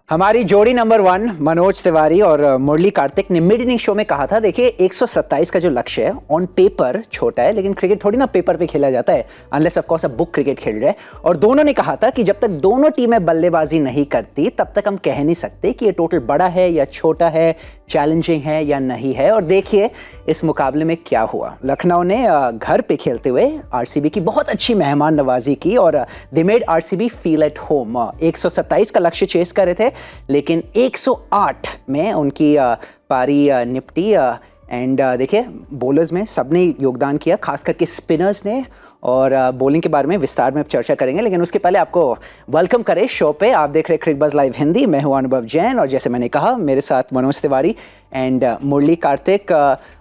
हमारी जोड़ी नंबर 1 मनोज तिवारी और मुरली कार्तिक ने मिड इनिंग शो में कहा था, देखिए 127 का जो लक्ष्य है ऑन पेपर छोटा है, लेकिन क्रिकेट थोड़ी ना पेपर पे खेला जाता है अनलेस ऑफ कोर्स आप बुक क्रिकेट खेल रहे हैं। और दोनों ने कहा था कि जब तक दोनों टीमें बल्लेबाजी नहीं करती तब तक हम कह नहीं सकते कि ये टोटल बड़ा है या छोटा है, चैलेंजिंग है या नहीं है। और देखिए इस मुकाबले में क्या हुआ। लखनऊ ने घर पे खेलते हुए आरसीबी की बहुत अच्छी मेहमान नवाजी की और they made RCB feel at home. 127 का लक्ष्य चेस कर रहे थे, लेकिन 108 में उनकी पारी निपटी। एंड देखिए बॉलर्स में सबने योगदान किया, खास करके स्पिनर्स ने। और बॉलिंग के बारे में विस्तार में चर्चा करेंगे, लेकिन उसके पहले आपको वेलकम करें शो पे। आप देख रहे हैं क्रिक बज़ लाइव हिंदी, मैं हूं अनुभव जैन और जैसे मैंने कहा मेरे साथ मनोज तिवारी एंड मुरली कार्तिक।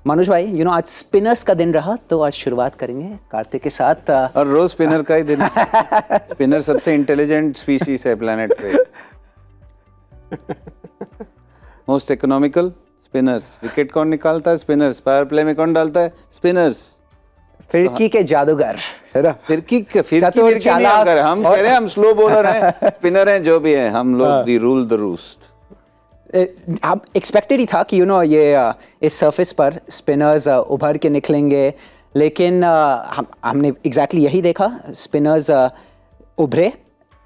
मनोज भाई, आज स्पिनर्स का दिन रहा तो आज शुरुआत करेंगे कार्तिक के साथ। और रोज स्पिनर का ही दिन। स्पिनर सबसे इंटेलिजेंट स्पीसीज है प्लेनेट पे। Most economical spinners. विकेट कौन निकालता है? स्पिनर्स। पावर प्ले में कौन डालता है? स्पिनर्स। फिरकी के जादूगर है ना। फिरकी नहीं अगर हम कह रहे हैं हम स्लो बॉलर हैं, स्पिनर हैं, जो भी हैं हम लोग वी रूल द रूस्ट। आप एक्सपेक्टेड ही था कि ये इस सरफेस पर स्पिनर्स उभर के निकलेंगे, लेकिन हमने एग्जैक्टली यही देखा। स्पिनर्स उभरे,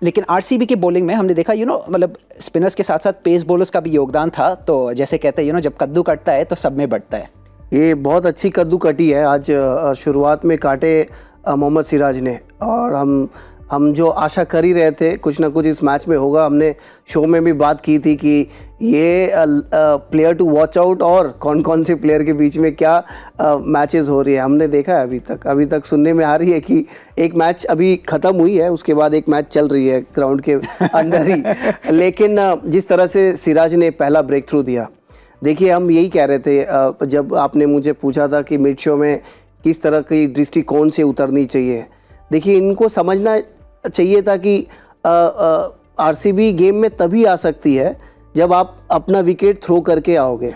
लेकिन आरसीबी की बॉलिंग में हमने देखा मतलब स्पिनर्स के साथ साथ पेस बॉलर्स का भी योगदान था। तो जैसे कहते हैं जब कद्दू कटता है तो सब में बढ़ता है। ये बहुत अच्छी कद्दू कटी है आज। शुरुआत में काटे मोहम्मद सिराज ने, और हम जो आशा कर ही रहे थे कुछ ना कुछ इस मैच में होगा। हमने शो में भी बात की थी कि ये प्लेयर टू वॉच आउट, और कौन कौन से प्लेयर के बीच में क्या मैचेस हो रही है हमने देखा है। अभी तक सुनने में आ रही है कि एक मैच अभी ख़त्म हुई है, उसके बाद एक मैच चल रही है ग्राउंड के अंदर ही। लेकिन जिस तरह से सिराज ने पहला ब्रेक थ्रू दिया, देखिए हम यही कह रहे थे जब आपने मुझे पूछा था कि मिड शो में किस तरह की दृष्टिकोण से उतरनी चाहिए। देखिए इनको समझना चाहिए था कि आरसीबी गेम में तभी आ सकती है जब आप अपना विकेट थ्रो करके आओगे।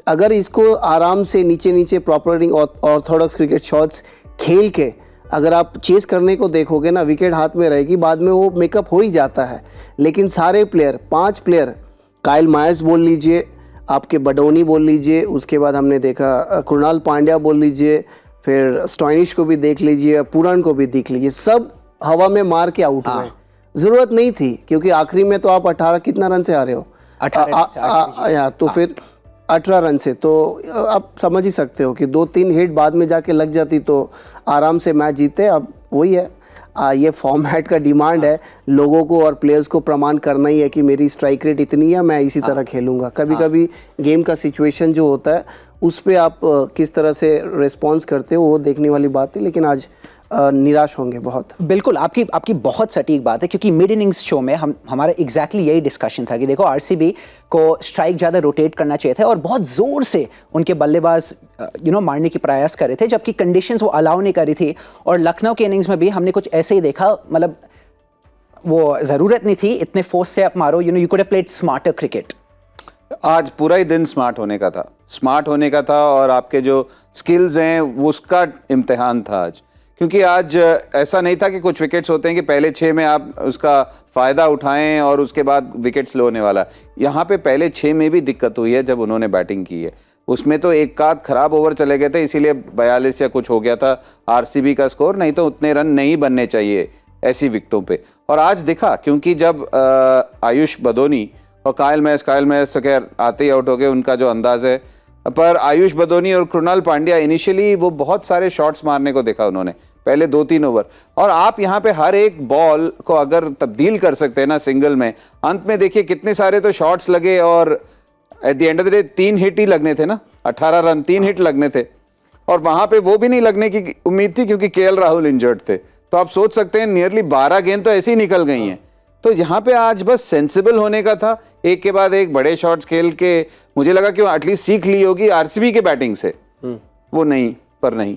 अगर इसको आराम से नीचे प्रॉपर ऑर्थोडॉक्स क्रिकेट शॉट्स खेल के अगर आप चेस करने को देखोगे ना, विकेट हाथ में रहेगी, बाद में वो मेकअप हो ही जाता है। लेकिन सारे प्लेयर 5 प्लेयर, काइल मायर्स बोल लीजिए, आपके बडोनी बोल लीजिए, उसके बाद हमने देखा कृणाल पांड्या बोल लीजिए, फिर स्टॉइनिश को भी देख लीजिए, पुरान को भी देख लीजिए, सब हवा में मार के आउट हुए। ज़रूरत नहीं थी, क्योंकि आखिरी में तो आप 18 कितना रन से आ रहे हो? 18 तो फिर 18 रन से तो आप समझ ही सकते हो कि 2-3 हिट बाद में जाके लग जाती तो आराम से मैच जीते। अब वही है, ये फॉर्मेट का डिमांड है लोगों को और प्लेयर्स को प्रमाण करना ही है कि मेरी स्ट्राइक रेट इतनी है, मैं इसी तरह खेलूंगा। कभी कभी गेम का सिचुएशन जो होता है उस पर आप किस तरह से रिस्पॉन्स करते हो वो देखने वाली बात है। लेकिन आज निराश होंगे बहुत। बिल्कुल, आपकी बहुत सटीक बात है, क्योंकि मिड इनिंग्स शो में हमारा एग्जैक्टली यही डिस्कशन था कि देखो आरसीबी को स्ट्राइक ज़्यादा रोटेट करना चाहिए था और बहुत ज़ोर से उनके बल्लेबाज मारने की प्रयास कर रहे थे, जबकि कंडीशंस वो अलाउ नहीं कर रही थी। और लखनऊ के इनिंग्स में भी हमने कुछ ऐसे ही देखा, मतलब वो ज़रूरत नहीं थी इतने फोर्स से आप मारो। You could have played smarter cricket. आज पूरा ही दिन स्मार्ट होने का था और आपके जो स्किल्स हैं वो उसका इम्तिहान था आज। क्योंकि आज ऐसा नहीं था कि कुछ विकेट्स होते हैं कि पहले 6 में आप उसका फ़ायदा उठाएं और उसके बाद विकेट स्लो होने वाला। यहाँ पे पहले 6 में भी दिक्कत हुई है जब उन्होंने बैटिंग की है। उसमें तो एक आध खराब ओवर चले गए थे, इसीलिए 42 या कुछ हो गया था आरसीबी का स्कोर, नहीं तो उतने रन नहीं बनने चाहिए ऐसी विकेटों पे। और आज दिखा, क्योंकि जब आयुष बदोनी और काइल मैस तो खैर आते ही आउट हो गए, उनका जो अंदाज है, पर आयुष बदोनी और कृणाल पांड्या इनिशियली वो बहुत सारे शॉट्स मारने को देखा उन्होंने पहले 2-3 ओवर। और आप यहाँ पे हर एक बॉल को अगर तब्दील कर सकते हैं ना सिंगल में, अंत में देखिए कितने सारे तो शॉट्स लगे और at the end of the day 3 hit ही लगने थे ना, 18 रन 3 हिट लगने थे। और वहां पे वो भी नहीं लगने की उम्मीद थी क्योंकि केएल राहुल इंजर्ड थे। तो आप सोच सकते हैं नियरली 12 गेंद तो ऐसे ही निकल गई हैं। तो यहाँ पे आज बस सेंसिबल होने का था, एक के बाद एक बड़े शॉट्स खेल के। मुझे लगा कि एटलीस्ट सीख ली होगी आरसीबी के बैटिंग से, वो नहीं, पर नहीं।